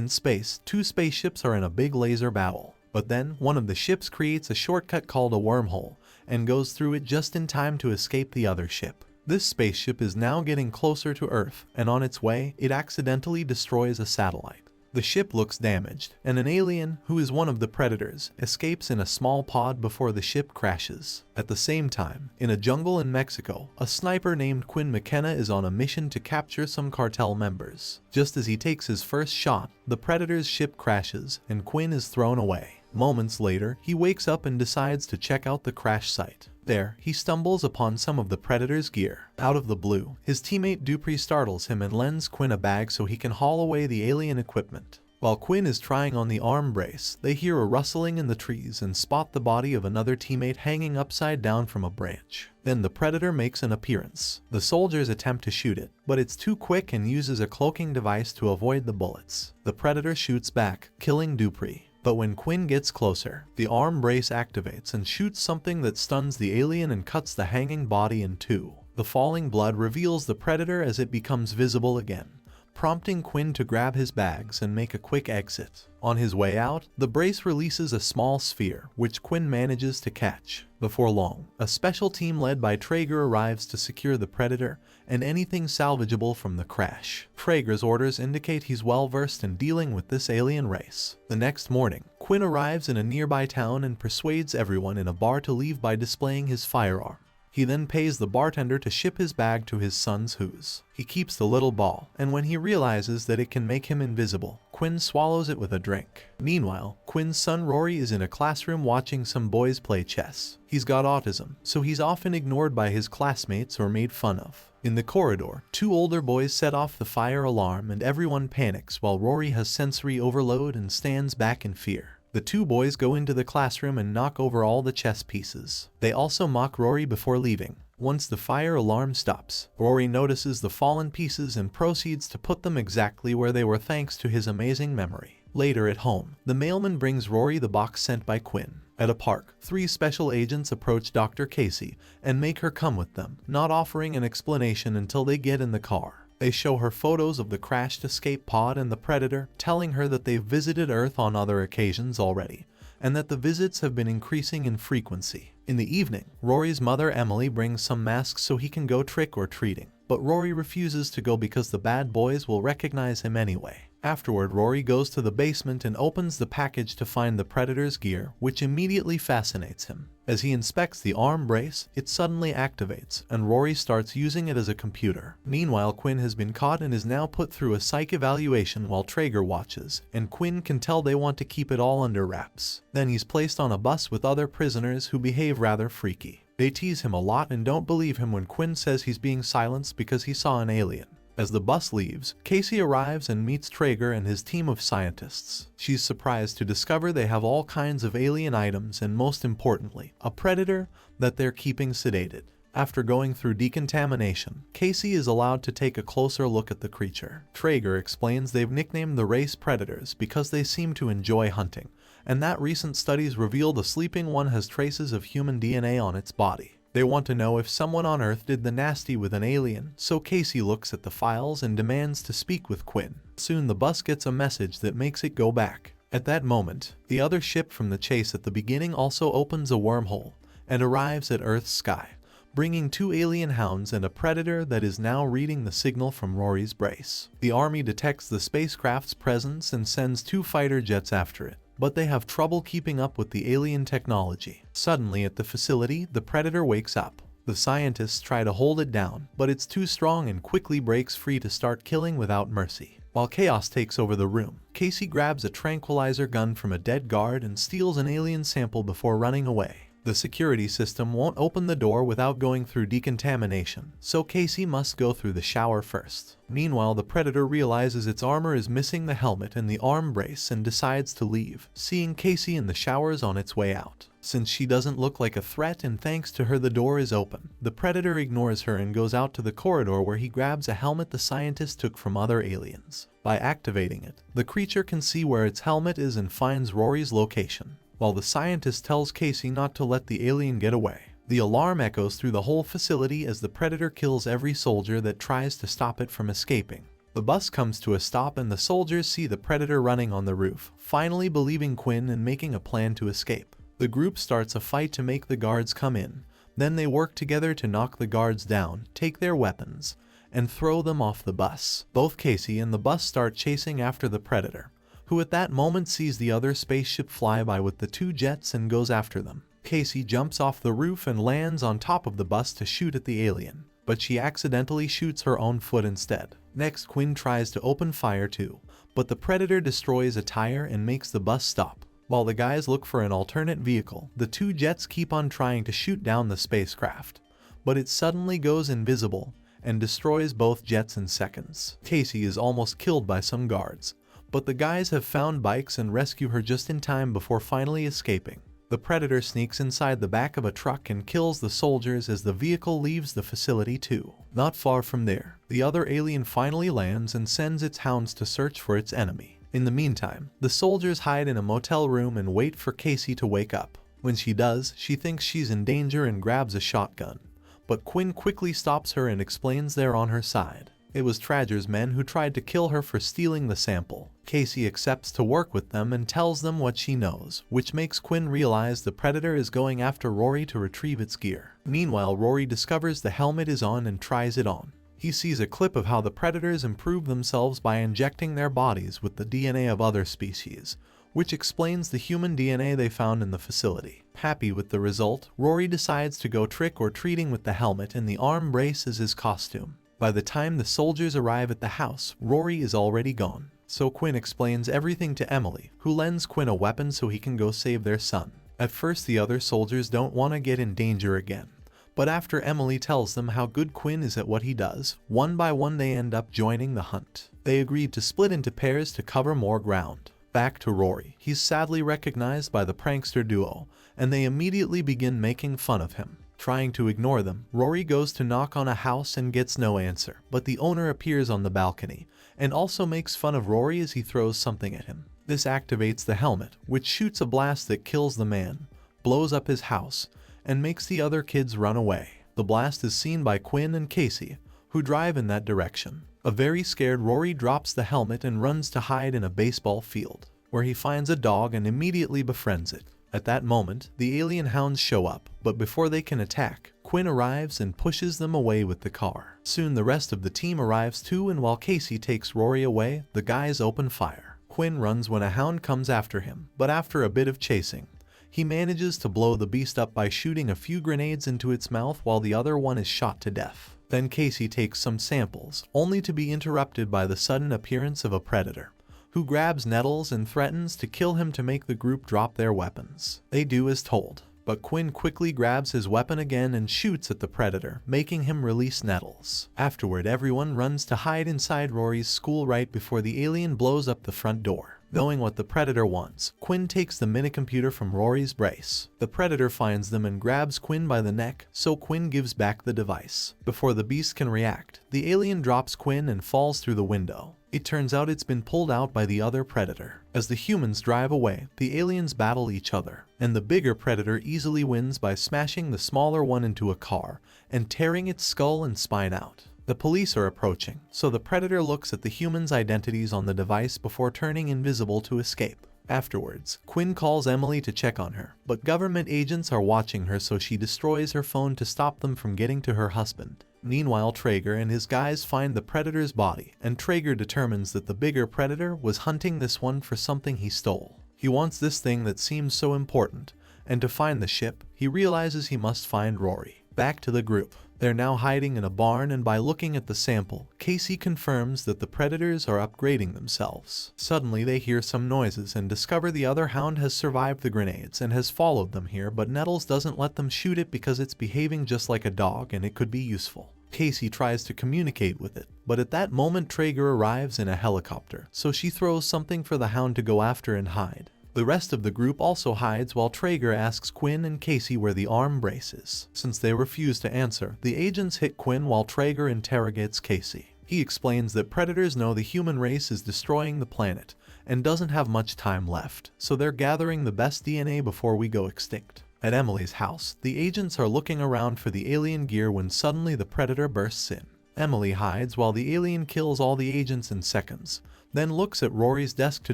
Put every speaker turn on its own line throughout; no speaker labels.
In space, two spaceships are in a big laser battle. But then, one of the ships creates a shortcut called a wormhole, and goes through it just in time to escape the other ship. This spaceship is now getting closer to Earth, and on its way, it accidentally destroys a satellite. The ship looks damaged, and an alien, who is one of the predators, escapes in a small pod before the ship crashes. At the same time, in a jungle in Mexico, a sniper named Quinn McKenna is on a mission to capture some cartel members. Just as he takes his first shot, the predator's ship crashes, and Quinn is thrown away. Moments later, he wakes up and decides to check out the crash site. There, he stumbles upon some of the predator's gear. Out of the blue, his teammate Dupree startles him and lends Quinn a bag so he can haul away the alien equipment. While Quinn is trying on the arm brace, they hear a rustling in the trees and spot the body of another teammate hanging upside down from a branch. Then the predator makes an appearance. The soldiers attempt to shoot it, but it's too quick and uses a cloaking device to avoid the bullets. The predator shoots back, killing Dupree. But when Quinn gets closer, the arm brace activates and shoots something that stuns the alien and cuts the hanging body in two. The falling blood reveals the predator as it becomes visible again, prompting Quinn to grab his bags and make a quick exit. On his way out, the brace releases a small sphere, which Quinn manages to catch. Before long, a special team led by Traeger arrives to secure the predator and anything salvageable from the crash. Traeger's orders indicate he's well versed in dealing with this alien race. The next morning, Quinn arrives in a nearby town and persuades everyone in a bar to leave by displaying his firearm. He then pays the bartender to ship his bag to his son's house. He keeps the little ball, and when he realizes that it can make him invisible, Quinn swallows it with a drink. Meanwhile, Quinn's son Rory is in a classroom watching some boys play chess. He's got autism, so he's often ignored by his classmates or made fun of. In the corridor, two older boys set off the fire alarm and everyone panics while Rory has sensory overload and stands back in fear. The two boys go into the classroom and knock over all the chess pieces. They also mock Rory before leaving. Once the fire alarm stops, Rory notices the fallen pieces and proceeds to put them exactly where they were thanks to his amazing memory. Later at home, the mailman brings Rory the box sent by Quinn. At a park, three special agents approach Dr. Casey and make her come with them, not offering an explanation until they get in the car. They show her photos of the crashed escape pod and the predator, telling her that they've visited Earth on other occasions already, and that the visits have been increasing in frequency. In the evening, Rory's mother Emily brings some masks so he can go trick-or-treating, but Rory refuses to go because the bad boys will recognize him anyway. Afterward, Rory goes to the basement and opens the package to find the predator's gear, which immediately fascinates him. As he inspects the arm brace, it suddenly activates, and Rory starts using it as a computer. Meanwhile, Quinn has been caught and is now put through a psych evaluation while Traeger watches, and Quinn can tell they want to keep it all under wraps. Then he's placed on a bus with other prisoners who behave rather freaky. They tease him a lot and don't believe him when Quinn says he's being silenced because he saw an alien. As the bus leaves, Casey arrives and meets Traeger and his team of scientists. She's surprised to discover they have all kinds of alien items and, most importantly, a predator that they're keeping sedated. After going through decontamination, Casey is allowed to take a closer look at the creature. Traeger explains they've nicknamed the race predators because they seem to enjoy hunting, and that recent studies reveal the sleeping one has traces of human DNA on its body. They want to know if someone on Earth did the nasty with an alien, so Casey looks at the files and demands to speak with Quinn. Soon the bus gets a message that makes it go back. At that moment, the other ship from the chase at the beginning also opens a wormhole and arrives at Earth's sky, bringing two alien hounds and a predator that is now reading the signal from Rory's brace. The army detects the spacecraft's presence and sends two fighter jets after it, but they have trouble keeping up with the alien technology. Suddenly at the facility, the predator wakes up. The scientists try to hold it down, but it's too strong and quickly breaks free to start killing without mercy. While chaos takes over the room, Casey grabs a tranquilizer gun from a dead guard and steals an alien sample before running away. The security system won't open the door without going through decontamination, so Casey must go through the shower first. Meanwhile, the predator realizes its armor is missing the helmet and the arm brace and decides to leave, seeing Casey in the showers on its way out. Since she doesn't look like a threat and thanks to her the door is open, the predator ignores her and goes out to the corridor where he grabs a helmet the scientist took from other aliens. By activating it, the creature can see where its helmet is and finds Rory's location. While the scientist tells Casey not to let the alien get away, the alarm echoes through the whole facility as the predator kills every soldier that tries to stop it from escaping. The bus comes to a stop and the soldiers see the predator running on the roof, finally believing Quinn and making a plan to escape. The group starts a fight to make the guards come in. Then they work together to knock the guards down, take their weapons, and throw them off the bus. Both Casey and the bus start chasing after the predator, who at that moment sees the other spaceship fly by with the two jets and goes after them. Casey jumps off the roof and lands on top of the bus to shoot at the alien, but she accidentally shoots her own foot instead. Next, Quinn tries to open fire too, but the predator destroys a tire and makes the bus stop. While the guys look for an alternate vehicle, the two jets keep on trying to shoot down the spacecraft, but it suddenly goes invisible and destroys both jets in seconds. Casey is almost killed by some guards, but the guys have found bikes and rescue her just in time before finally escaping. The predator sneaks inside the back of a truck and kills the soldiers as the vehicle leaves the facility too. Not far from there, the other alien finally lands and sends its hounds to search for its enemy. In the meantime, the soldiers hide in a motel room and wait for Casey to wake up. When she does, she thinks she's in danger and grabs a shotgun, but Quinn quickly stops her and explains they're on her side. It was Trager's men who tried to kill her for stealing the sample. Casey accepts to work with them and tells them what she knows, which makes Quinn realize the predator is going after Rory to retrieve its gear. Meanwhile, Rory discovers the helmet is on and tries it on. He sees a clip of how the predators improve themselves by injecting their bodies with the DNA of other species, which explains the human DNA they found in the facility. Happy with the result, Rory decides to go trick-or-treating with the helmet and the arm brace as his costume. By the time the soldiers arrive at the house, Rory is already gone. So Quinn explains everything to Emily, who lends Quinn a weapon so he can go save their son. At first, the other soldiers don't want to get in danger again, but after Emily tells them how good Quinn is at what he does, one by one they end up joining the hunt. They agreed to split into pairs to cover more ground. Back to Rory. He's sadly recognized by the prankster duo, and they immediately begin making fun of him. Trying to ignore them, Rory goes to knock on a house and gets no answer, but the owner appears on the balcony and also makes fun of Rory as he throws something at him. This activates the helmet, which shoots a blast that kills the man, blows up his house, and makes the other kids run away. The blast is seen by Quinn and Casey, who drive in that direction. A very scared Rory drops the helmet and runs to hide in a baseball field, where he finds a dog and immediately befriends it. At that moment, the alien hounds show up, but before they can attack, Quinn arrives and pushes them away with the car. Soon the rest of the team arrives too, and while Casey takes Rory away, the guys open fire. Quinn runs when a hound comes after him, but after a bit of chasing, he manages to blow the beast up by shooting a few grenades into its mouth while the other one is shot to death. Then Casey takes some samples, only to be interrupted by the sudden appearance of a predator, who grabs Nettles and threatens to kill him to make the group drop their weapons. They do as told, but Quinn quickly grabs his weapon again and shoots at the predator, making him release Nettles. Afterward, everyone runs to hide inside Rory's school right before the alien blows up the front door. Knowing what the predator wants, Quinn takes the minicomputer from Rory's brace. The predator finds them and grabs Quinn by the neck, so Quinn gives back the device. Before the beast can react, the alien drops Quinn and falls through the window. It turns out it's been pulled out by the other predator. As the humans drive away, the aliens battle each other, and the bigger predator easily wins by smashing the smaller one into a car and tearing its skull and spine out. The police are approaching, so the predator looks at the humans' identities on the device before turning invisible to escape. Afterwards, Quinn calls Emily to check on her, but government agents are watching her, so she destroys her phone to stop them from getting to her husband. Meanwhile, Traeger and his guys find the predator's body, and Traeger determines that the bigger predator was hunting this one for something he stole. He wants this thing that seems so important, and to find the ship, he realizes he must find Rory. Back to the group. They're now hiding in a barn, and by looking at the sample, Casey confirms that the predators are upgrading themselves. Suddenly they hear some noises and discover the other hound has survived the grenades and has followed them here, but Nettles doesn't let them shoot it because it's behaving just like a dog and it could be useful. Casey tries to communicate with it, but at that moment Traeger arrives in a helicopter, so she throws something for the hound to go after and hide. The rest of the group also hides while Traeger asks Quinn and Casey where the arm brace is. Since they refuse to answer, the agents hit Quinn while Traeger interrogates Casey. He explains that predators know the human race is destroying the planet and doesn't have much time left, so they're gathering the best DNA before we go extinct. At Emily's house, the agents are looking around for the alien gear when suddenly the predator bursts in. Emily hides while the alien kills all the agents in seconds, then looks at Rory's desk to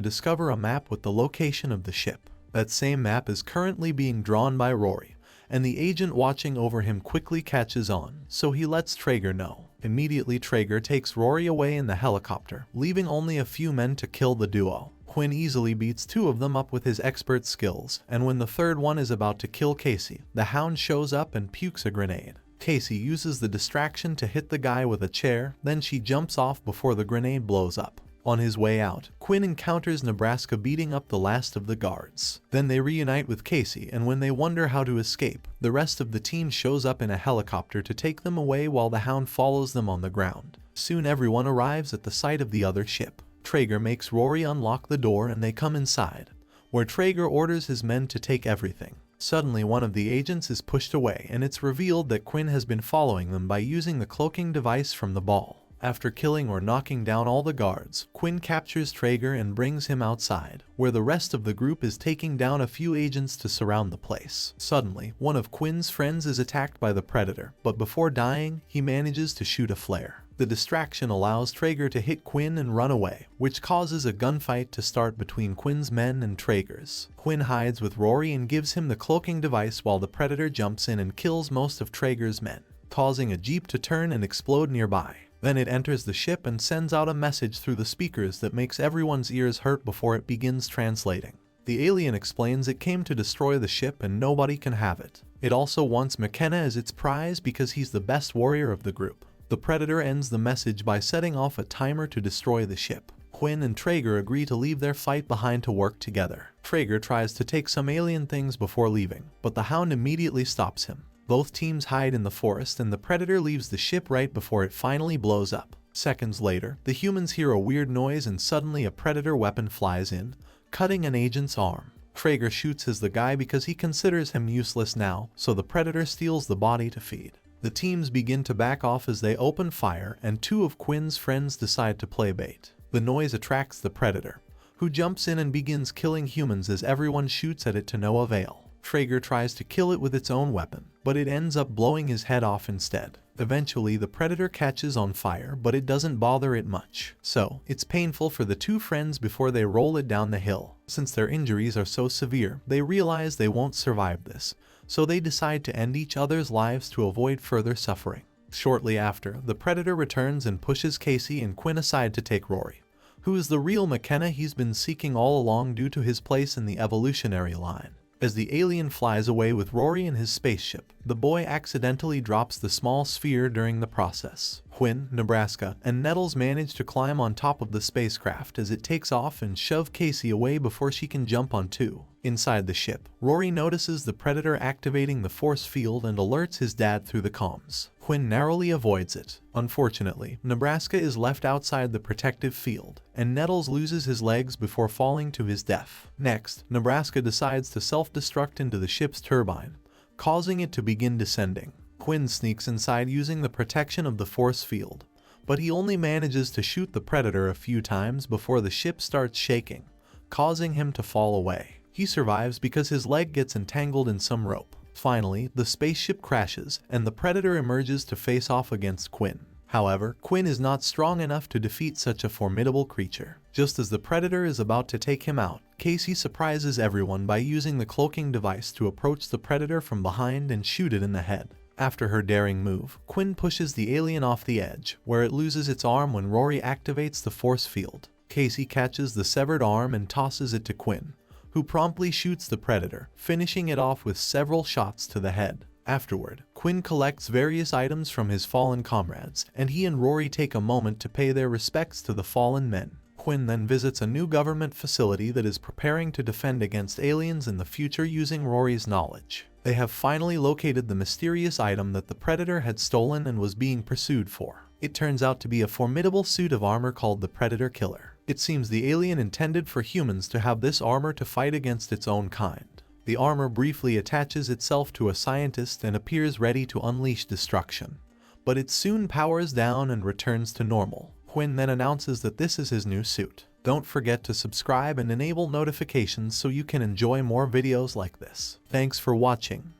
discover a map with the location of the ship. That same map is currently being drawn by Rory, and the agent watching over him quickly catches on, so he lets Traeger know. Immediately Traeger takes Rory away in the helicopter, leaving only a few men to kill the duo. Quinn easily beats two of them up with his expert skills, and when the third one is about to kill Casey, the Hound shows up and pukes a grenade. Casey uses the distraction to hit the guy with a chair, then she jumps off before the grenade blows up. On his way out, Quinn encounters Nebraska beating up the last of the guards. Then they reunite with Casey, and when they wonder how to escape, the rest of the team shows up in a helicopter to take them away while the Hound follows them on the ground. Soon everyone arrives at the site of the other ship. Traeger makes Rory unlock the door and they come inside, where Traeger orders his men to take everything. Suddenly one of the agents is pushed away and it's revealed that Quinn has been following them by using the cloaking device from the ball. After killing or knocking down all the guards, Quinn captures Traeger and brings him outside, where the rest of the group is taking down a few agents to surround the place. Suddenly, one of Quinn's friends is attacked by the Predator, but before dying, he manages to shoot a flare. The distraction allows Traeger to hit Quinn and run away, which causes a gunfight to start between Quinn's men and Traeger's. Quinn hides with Rory and gives him the cloaking device while the Predator jumps in and kills most of Traeger's men, causing a jeep to turn and explode nearby. Then it enters the ship and sends out a message through the speakers that makes everyone's ears hurt before it begins translating. The alien explains it came to destroy the ship and nobody can have it. It also wants McKenna as its prize because he's the best warrior of the group. The Predator ends the message by setting off a timer to destroy the ship. Quinn and Traeger agree to leave their fight behind to work together. Traeger tries to take some alien things before leaving, but the Hound immediately stops him. Both teams hide in the forest and the Predator leaves the ship right before it finally blows up. Seconds later, the humans hear a weird noise and suddenly a Predator weapon flies in, cutting an agent's arm. Traeger shoots the guy because he considers him useless now, so the Predator steals the body to feed. The teams begin to back off as they open fire and two of Quinn's friends decide to play bait. The noise attracts the Predator, who jumps in and begins killing humans as everyone shoots at it to no avail. Traeger tries to kill it with its own weapon, but it ends up blowing his head off instead. Eventually, the Predator catches on fire, but it doesn't bother it much. So, it's painful for the two friends before they roll it down the hill. Since their injuries are so severe, they realize they won't survive this, so they decide to end each other's lives to avoid further suffering. Shortly after, the Predator returns and pushes Casey and Quinn aside to take Rory, who is the real McKenna he's been seeking all along due to his place in the evolutionary line. As the alien flies away with Rory in his spaceship, the boy accidentally drops the small sphere during the process. Quinn, Nebraska, and Nettles manage to climb on top of the spacecraft as it takes off and shove Casey away before she can jump on too. Inside the ship, Rory notices the Predator activating the force field and alerts his dad through the comms. Quinn narrowly avoids it. Unfortunately, Nebraska is left outside the protective field, and Nettles loses his legs before falling to his death. Next, Nebraska decides to self-destruct into the ship's turbine, causing it to begin descending. Quinn sneaks inside using the protection of the force field, but he only manages to shoot the Predator a few times before the ship starts shaking, causing him to fall away. He survives because his leg gets entangled in some rope. Finally, the spaceship crashes, and the Predator emerges to face off against Quinn. However, Quinn is not strong enough to defeat such a formidable creature. Just as the Predator is about to take him out, Casey surprises everyone by using the cloaking device to approach the Predator from behind and shoot it in the head. After her daring move, Quinn pushes the alien off the edge, where it loses its arm when Rory activates the force field. Casey catches the severed arm and tosses it to Quinn, who promptly shoots the Predator, finishing it off with several shots to the head. Afterward, Quinn collects various items from his fallen comrades, and he and Rory take a moment to pay their respects to the fallen men. Quinn then visits a new government facility that is preparing to defend against aliens in the future using Rory's knowledge. They have finally located the mysterious item that the Predator had stolen and was being pursued for. It turns out to be a formidable suit of armor called the Predator Killer. It seems the alien intended for humans to have this armor to fight against its own kind. The armor briefly attaches itself to a scientist and appears ready to unleash destruction, but it soon powers down and returns to normal. Quinn then announces that this is his new suit. Don't forget to subscribe and enable notifications so you can enjoy more videos like this. Thanks for watching.